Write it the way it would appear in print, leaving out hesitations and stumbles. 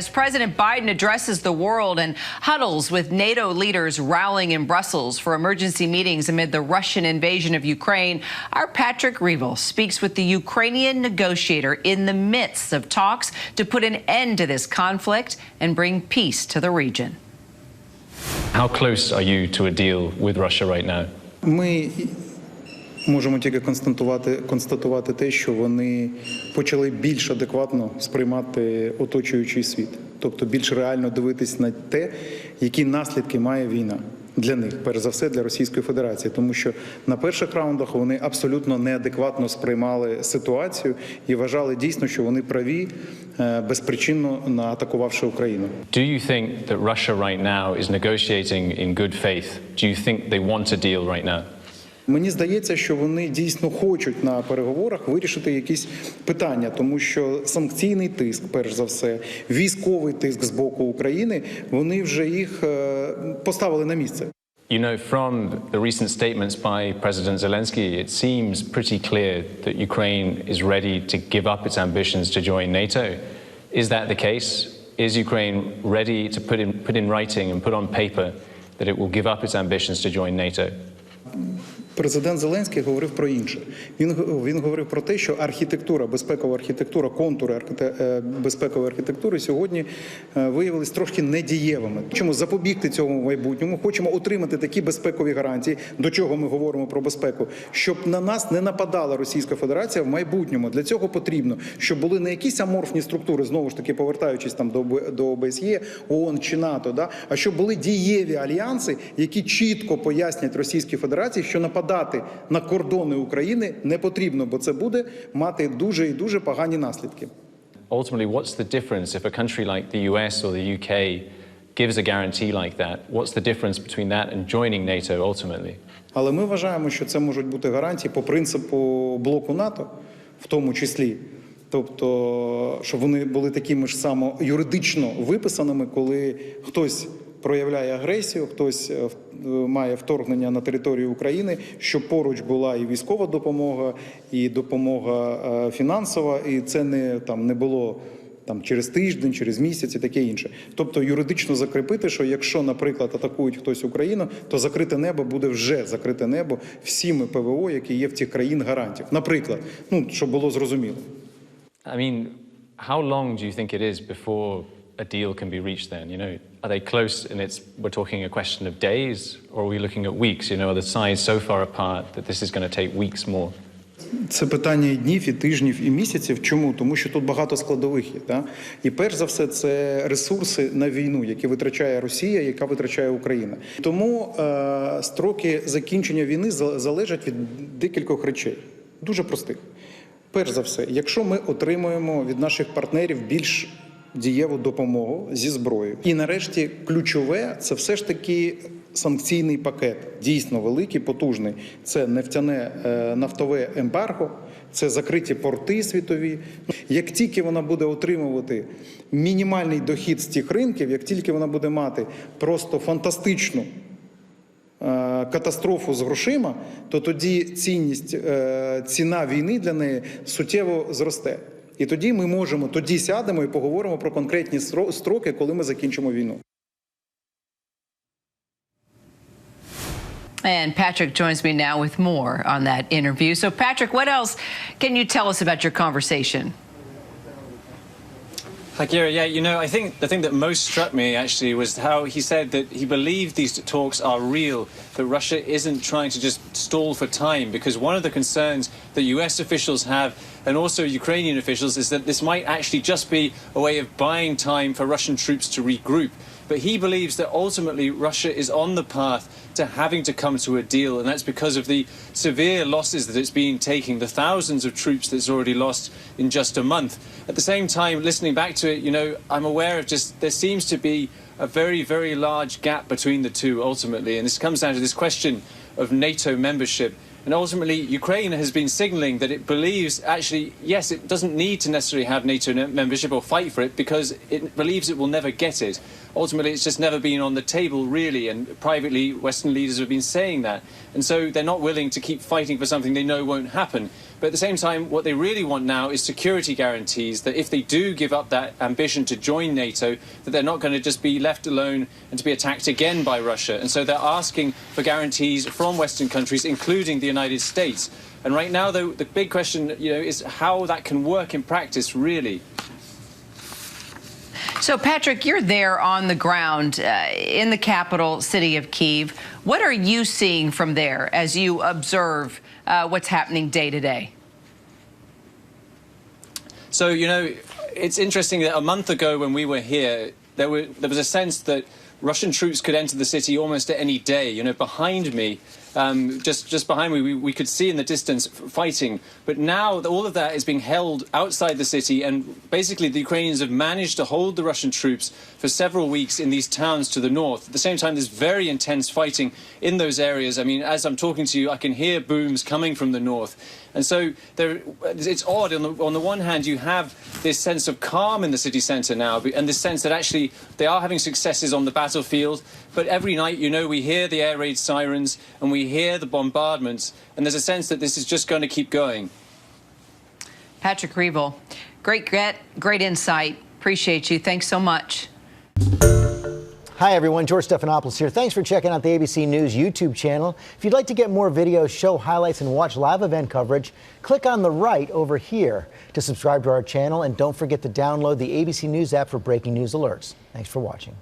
As President Biden addresses the world and huddles with NATO leaders rallying in Brussels for emergency meetings amid the Russian invasion of Ukraine, our Patrick Reevell speaks with the Ukrainian negotiator in the midst of talks to put an end to this conflict and bring peace to the region. How close are you to a deal with Russia right now? Ми можемо тільки констатувати те, що вони почали більш адекватно сприймати оточуючий світ. Тобто більш реально дивитись на те, які наслідки має війна для них, перш за все для Російської Федерації. Тому що на перших раундах вони абсолютно неадекватно сприймали ситуацію і вважали дійсно, що вони праві, безпричинно атакувавши Україну. Do you think that Russia right now is negotiating in good faith? Do you think they want a deal right now? Мені здається, що вони дійсно хочуть на переговорах вирішити якісь питання, тому що санкційний тиск, перш за все, військовий тиск з боку України, вони вже їх поставили на місце. You know, from the recent statements by President Zelensky, it seems pretty clear that Ukraine is ready to give up its ambitions to join NATO. Is that the case? Is Ukraine ready to put in writing and put on paper that it will give up its ambitions to join NATO? Президент Зеленський говорив про інше. Він говорив про те, що архітектура, безпекова архітектура, контури безпекової архітектури сьогодні виявились трошки недієвими. Хочемо запобігти цьому в майбутньому, хочемо отримати такі безпекові гарантії, до чого ми говоримо про безпеку, щоб на нас не нападала Російська Федерація в майбутньому. Для цього потрібно, щоб були не якісь аморфні структури, знову ж таки повертаючись там до ОБСЄ, ООН чи НАТО, а щоб були дієві альянси, які чітко пояснять Російській Федерації, що нападати на кордони України не потрібно, бо це буде мати дуже і дуже погані наслідки. Ultimately, what's the difference if a country like the US or the UK gives a guarantee like that? What's the difference between that and joining NATO ultimately? Але ми вважаємо, що це можуть бути гарантії по принципу блоку НАТО, в тому числі. Тобто, щоб вони були такими ж само юридично виписаними, коли хтось проявляє агресію, хтось має вторгнення на територію України, щоб поруч була і військова допомога, і допомога фінансова, і це не було через тиждень, через місяць і таке інше. Тобто юридично закріпити, що якщо, наприклад, атакують хтось Україну, то закрите небо буде вже закрите небо всіми ПВО, які є в цих країн гарантів. Наприклад, щоб було зрозуміло. I mean, how long do you think it is before a deal can be reached then? You know, are they close and we're talking a question of days, or are we looking at weeks? You know, are the sides so far apart that this is going to take weeks more? Це питання і днів, і тижнів, і місяців. Чому? Тому що тут багато складових є. Да? І перш за все це ресурси на війну, які витрачає Росія, яка витрачає Україна. Тому строки закінчення війни залежать від декількох речей. Дуже простих. Перш за все, якщо ми отримуємо від наших партнерів більш дієву допомогу зі зброєю. І нарешті ключове – це все ж таки санкційний пакет. Дійсно великий, потужний. Це нафтове ембарго, це закриті порти світові. Як тільки вона буде отримувати мінімальний дохід з тих ринків, як тільки вона буде мати просто фантастичну катастрофу з грошима, то тоді ціна війни для неї суттєво зросте. І тоді ми сядемо і поговоримо про конкретні строки, коли ми закінчимо війну. And Patrick joins me now with more on that interview. So Patrick, what else can you tell us about your conversation? Hi, Kira. Yeah, you know, I think the thing that most struck me actually was how he said that he believed these talks are real, that Russia isn't trying to just stall for time, because one of the concerns that US officials have and also Ukrainian officials is that this might actually just be a way of buying time for Russian troops to regroup. But he believes that ultimately Russia is on the path to having to come to a deal, and that's because of the severe losses that it's been taking, the thousands of troops that it's already lost in just a month. At the same time, listening back to it, you know, I'm aware of there seems to be a very, very large gap between the two ultimately, and this comes down to this question of NATO membership. And ultimately, Ukraine has been signaling that it believes, actually, yes, it doesn't need to necessarily have NATO membership or fight for it because it believes it will never get it. Ultimately, it's just never been on the table, really, and privately, Western leaders have been saying that. And so they're not willing to keep fighting for something they know won't happen. But at the same time, what they really want now is security guarantees that if they do give up that ambition to join NATO, that they're not going to just be left alone and to be attacked again by Russia. And so they're asking for guarantees from Western countries, including the United States. And right now, though, the big question, is how that can work in practice, really. So, Patrick, you're there on the ground in the capital city of Kyiv. What are you seeing from there as you observe what's happening day to day? So, it's interesting that a month ago when we were here, there was a sense that Russian troops could enter the city almost at any day. Behind me, just behind me, we could see in the distance fighting. But now all of that is being held outside the city, and basically the Ukrainians have managed to hold the Russian troops for several weeks in these towns to the north. At the same time, there's very intense fighting in those areas. I mean, as I'm talking to you, I can hear booms coming from the north. And so it's odd. On the one hand, you have this sense of calm in the city centre now, and this sense that actually they are having successes on the battlefield. But every night, we hear the air raid sirens and we hear the bombardments, and there's a sense that this is just going to keep going. Patrick Reevell, great insight. Appreciate you. Thanks so much. Hi, everyone. George Stephanopoulos here. Thanks for checking out the ABC News YouTube channel. If you'd like to get more videos, show highlights, and watch live event coverage, click on the right over here to subscribe to our channel. And don't forget to download the ABC News app for breaking news alerts. Thanks for watching.